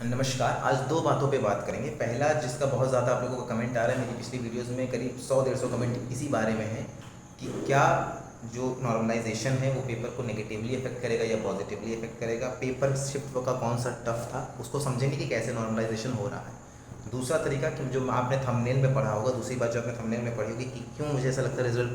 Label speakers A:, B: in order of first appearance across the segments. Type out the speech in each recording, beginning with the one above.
A: नमस्कार। आज दो बातों पे बात करेंगे। पहला, जिसका बहुत ज़्यादा आप लोगों का कमेंट आ रहा है, मेरी पिछली वीडियोस में करीब 100-150 कमेंट इसी बारे में है कि क्या जो नॉर्मलाइजेशन है वो पेपर को नेगेटिवली इफेक्ट करेगा या पॉजिटिवली इफेक्ट करेगा। पेपर शिफ्ट का कौन सा टफ था उसको समझेंगे कि कैसे नॉर्मलाइजेशन हो रहा है। दूसरा तरीका कि जो आपने थंबनेल में पढ़ा होगा, दूसरी बात जो आपने थंबनेल में पढ़ी होगी कि क्यों मुझे ऐसा लगता है रिजल्ट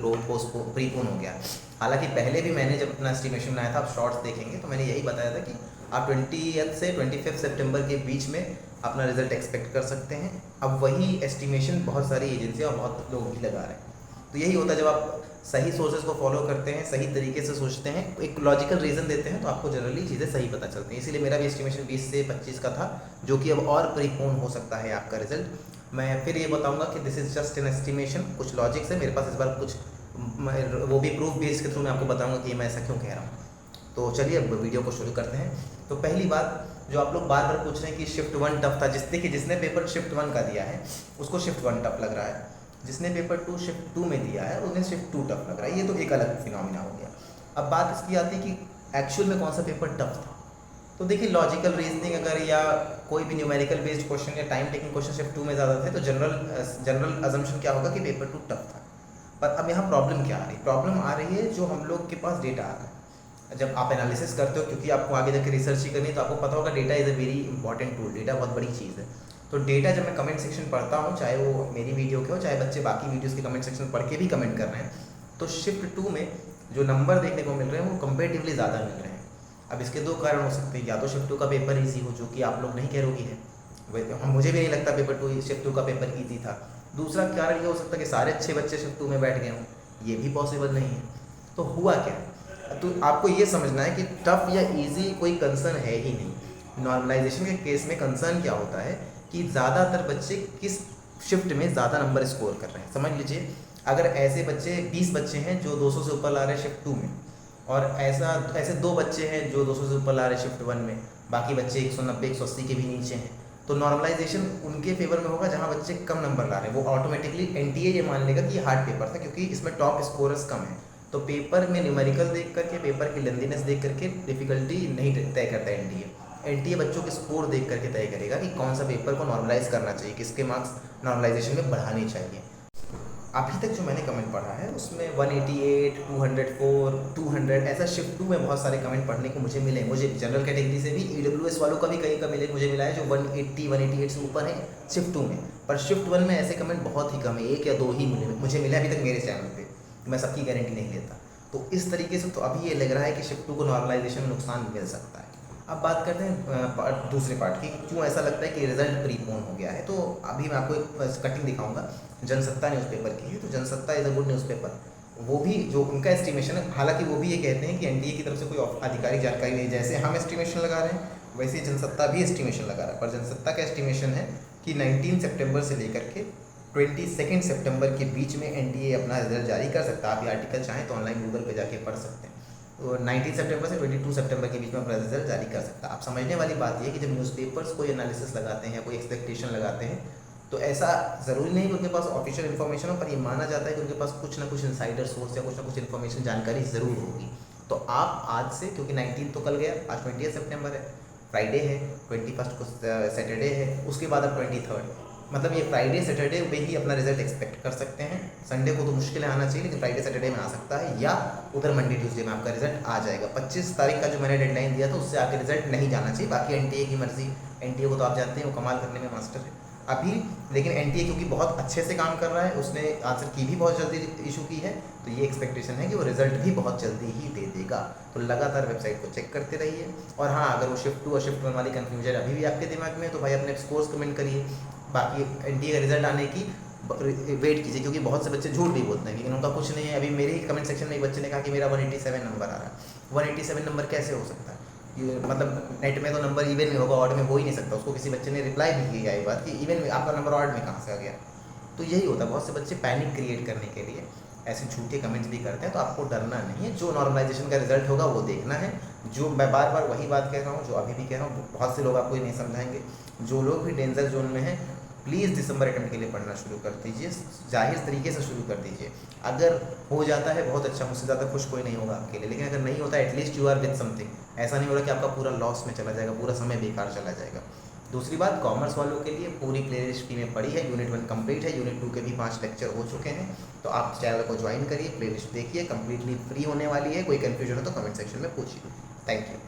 A: प्रीपोन हो गया। हालांकि पहले भी मैंने जब अपना एस्टिमेशन बनाया था, आप शॉर्ट्स देखेंगे तो मैंने यही बताया था कि आप 20 से 25 सितंबर के बीच में अपना रिजल्ट एक्सपेक्ट कर सकते हैं। अब वही एस्टिमेशन बहुत सारी एजेंसियाँ और बहुत लोग भी लगा रहे हैं। तो यही होता है, जब आप सही सोर्सेज को फॉलो करते हैं, सही तरीके से सोचते हैं, एक लॉजिकल रीज़न देते हैं, तो आपको जनरली चीज़ें सही पता चलती हैं। इसीलिए मेरा भी एस्टिमेशन 20 से 25 का था, जो कि अब और प्रीपोन हो सकता है आपका रिजल्ट। मैं फिर ये बताऊंगा कि this is just an estimation, कुछ लॉजिक्स है मेरे पास इस बार, कुछ वो भी प्रूफ बेस के थ्रू मैं आपको बताऊंगा कि मैं ऐसा क्यों कह रहा हूँ। तो चलिए अब वीडियो को शुरू करते हैं। तो पहली बात, जो आप लोग बार बार पूछ रहे हैं कि शिफ्ट 1 टफ था, जिसने पेपर शिफ्ट 1 का दिया है उसको शिफ्ट 1 टफ लग रहा है, जिसने पेपर 2 शिफ्ट 2 में दिया है उन्हें शिफ्ट 2 टफ लग रहा है। ये तो एक अलग फिनोमिना हो गया। अब बात इसकी आती है कि एक्चुअल में कौन सा पेपर टफ था। तो देखिए, लॉजिकल रीजनिंग अगर या कोई भी न्यूमेरिकल बेस्ड क्वेश्चन या टाइम टेकिंग क्वेश्चन शिफ्ट 2 में ज़्यादा थे तो जनरल अजम्पशन क्या होगा कि पेपर 2 टफ था। पर अब यहाँ प्रॉब्लम क्या आ रही है? प्रॉब्लम आ रही है जो हम लोग के पास डेटा आ रहा है। जब आप एनालिसिस करते हो, क्योंकि आपको आगे जाकर रिसर्च ही करनी है, तो आपको पता होगा data is a very important tool. Data बहुत बड़ी चीज़ है। तो डेटा जब मैं कमेंट सेक्शन पढ़ता हूँ, चाहे वो मेरी वीडियो के हो, चाहे बच्चे बाकी वीडियोस के कमेंट सेक्शन पढ़ के भी कमेंट कर रहे हैं, तो शिफ्ट 2 में जो नंबर देखने को मिल रहे हैं वो कंपेरेटिवली ज़्यादा मिल रहे हैं। अब इसके दो कारण हो सकते हैं, या तो शिफ्ट 2 का पेपर ईजी हो, जो कि आप लोग नहीं कह रहे है, मुझे भी नहीं लगता पेपर 2 शिफ्ट 2 का पेपर ईजी था। दूसरा कारण ये हो सकता है कि सारे अच्छे बच्चे शिफ्ट 2 में बैठ गए हों, ये भी पॉसिबल नहीं है। तो हुआ क्या? तो आपको ये समझना है कि टफ या इजी कोई कंसर्न है ही नहीं। नॉर्मलाइजेशन के केस में कंसर्न क्या होता है कि ज़्यादातर बच्चे किस शिफ्ट में ज़्यादा नंबर स्कोर कर रहे हैं। समझ लीजिए, अगर ऐसे बच्चे 20 बच्चे हैं जो 200 से ऊपर ला रहे हैं शिफ्ट 2 में, और ऐसे 2 बच्चे हैं जो 200 से ऊपर ला रहे हैं शिफ्ट 1 में, बाकी बच्चे 190-180 के भी नीचे हैं, तो नॉर्मलाइजेशन उनके फेवर में होगा जहाँ बच्चे कम नंबर ला रहे हैं। वो ऑटोमेटिकली एनटीए ये मान लेगा कि हार्ड पेपर था, क्योंकि इसमें टॉप स्कोरर्स कम है। तो पेपर में न्यूमेरिकल देख करके, पेपर की लेंथीनेस देख करके डिफिकल्टी नहीं तय करता है एनटीए। एनटीए बच्चों के स्कोर देख करके तय करेगा कि कौन सा पेपर को नॉर्मलाइज करना चाहिए, किसके मार्क्स नॉर्मलाइजेशन में बढ़ाने चाहिए। अभी तक जो मैंने कमेंट पढ़ा है उसमें 188, 204, 200 ऐसा शिफ्ट 2 में बहुत सारे कमेंट पढ़ने को मुझे मिले। मुझे जनरल कैटेगरी से भी ईडब्ल्यूएस वालों का भी कहीं का मुझे मिला है जो 180, 188 से ऊपर है शिफ्ट 2 में। पर शिफ्ट 1 में ऐसे कमेंट बहुत ही कम है, 1 या 2 ही मुझे मिले अभी तक मेरे चैनल पे। मैं सबकी गारंटी नहीं लेता। तो इस तरीके से तो अभी ये लग रहा है कि शिफ्ट 2 को नॉर्मलाइजेशन में नुकसान मिल सकता है। अब बात करते हैं दूसरे पार्ट की, क्यों ऐसा लगता है कि रिजल्ट प्रीपोन हो गया है। तो अभी मैं आपको एक कटिंग दिखाऊंगा, जनसत्ता न्यूज़पेपर की है। तो Jansatta is a good newspaper. वो भी जो उनका एस्टिमेशन है, हालांकि वो भी ये कहते हैं कि एनडीए की तरफ से कोई आधिकारिक जानकारी नहीं, जैसे हम एस्टिमेशन लगा रहे हैं वैसे जनसत्ता भी एस्टिमेशन लगा रहा है। पर जनसत्ता का एस्टिमेशन है कि 19 सितंबर से लेकर के 22 सितंबर के बीच में एनडीए अपना रिजल्ट जारी कर सकता है। आप ये आर्टिकल चाहें तो ऑनलाइन गूगल पे जाके पढ़ सकते हैं। तो 19 सितंबर से 22 सितंबर के बीच में अपना रिजल्ट जारी कर सकता है। आप समझने वाली बात यह है कि जब न्यूज़पेपर्स कोई एनालिसिस लगाते हैं, कोई एक्सपेक्टेशन लगाते हैं, तो ऐसा ज़रूरी नहीं कि उनके पास ऑफिशियल इन्फॉर्मेशन हो, पर ये माना जाता है कि उनके पास कुछ ना कुछ इनसाइडर सोर्स या कुछ ना कुछ इन्फॉर्मेशन, जानकारी ज़रूर होगी। तो आप आज से, क्योंकि 19 तो कल गया, आज 20 सितंबर है, फ्राइडे है, 21 को सैटरडे है, उसके बाद अब 23, मतलब ये फ्राइडे सैटरडे में ही अपना रिजल्ट एक्सपेक्ट कर सकते हैं। संडे को तो मुश्किल है आना चाहिए, लेकिन फ्राइडे सैटरडे में आ सकता है, या उधर मंडे ट्यूसडे में आपका रिजल्ट आ जाएगा। 25 तारीख का जो मैंने डेडलाइन दिया था उससे आगे रिजल्ट नहीं जाना चाहिए। बाकी एनटीए की मर्जी, एनटीए को तो आप जानते हैं वो कमाल करने में मास्टर है अभी। लेकिन एनटीए क्योंकि बहुत अच्छे से काम कर रहा है, उसने आंसर की भी बहुत जल्दी इशू की है, तो ये एक्सपेक्टेशन है कि वो रिजल्ट भी बहुत जल्दी ही दे देगा। तो लगातार वेबसाइट को चेक करते रहिए। और हाँ, अगर वो शिफ्ट 2 और शिफ्ट 1 वाली कन्फ्यूजन अभी भी आपके दिमाग में है तो भाई अपने स्कोर्स कमेंट करिए। बाकी एनटीए का रिजल्ट आने की वेट कीजिए, क्योंकि बहुत से बच्चे झूठ भी बोलते हैं, लेकिन उनका कुछ नहीं है। अभी मेरे ही कमेंट सेक्शन में एक बच्चे ने कहा कि मेरा 187 नंबर आ रहा है। 187 नंबर कैसे हो सकता है? ये मतलब नेट में तो नंबर इवन में होगा, ऑड में हो ही नहीं सकता। उसको किसी बच्चे ने रिप्लाई भी किया ये बात कि इवन में आपका नंबर ऑड में कहाँ से आ गया। तो यही होता है, बहुत से बच्चे पैनिक क्रिएट करने के लिए ऐसे झूठे कमेंट्स भी करते हैं। तो आपको डरना नहीं है, जो नॉर्मलाइजेशन का रिजल्ट होगा वो देखना है। जो मैं बार बार वही बात कह रहा हूँ, जो अभी भी कह रहा हूँ, बहुत से लोग आपको ये नहीं समझाएंगे। जो लोग भी डेंजर जोन में हैं, प्लीज़ दिसंबर अटेम्प्ट के लिए पढ़ना शुरू कर दीजिए, जाहिर तरीके से शुरू कर दीजिए। अगर हो जाता है बहुत अच्छा, मुझसे ज़्यादा खुश कोई नहीं होगा आपके लिए, लेकिन अगर नहीं होता at least you are with something. ऐसा नहीं हो रहा कि आपका पूरा लॉस में चला जाएगा, पूरा समय बेकार चला जाएगा। दूसरी बात, कॉमर्स वालों के लिए पूरी प्लेलिस्ट फ्री में पड़ी है। यूनिट 1 कंप्लीट है, यूनिट 2 के भी 5 लेक्चर हो चुके हैं। तो आप चैनल को ज्वाइन करिए, प्लेलिस्ट देखिए, कंप्लीटली फ्री होने वाली है। कोई कन्फ्यूजन हो तो कमेंट सेक्शन में पूछिए। Thank you.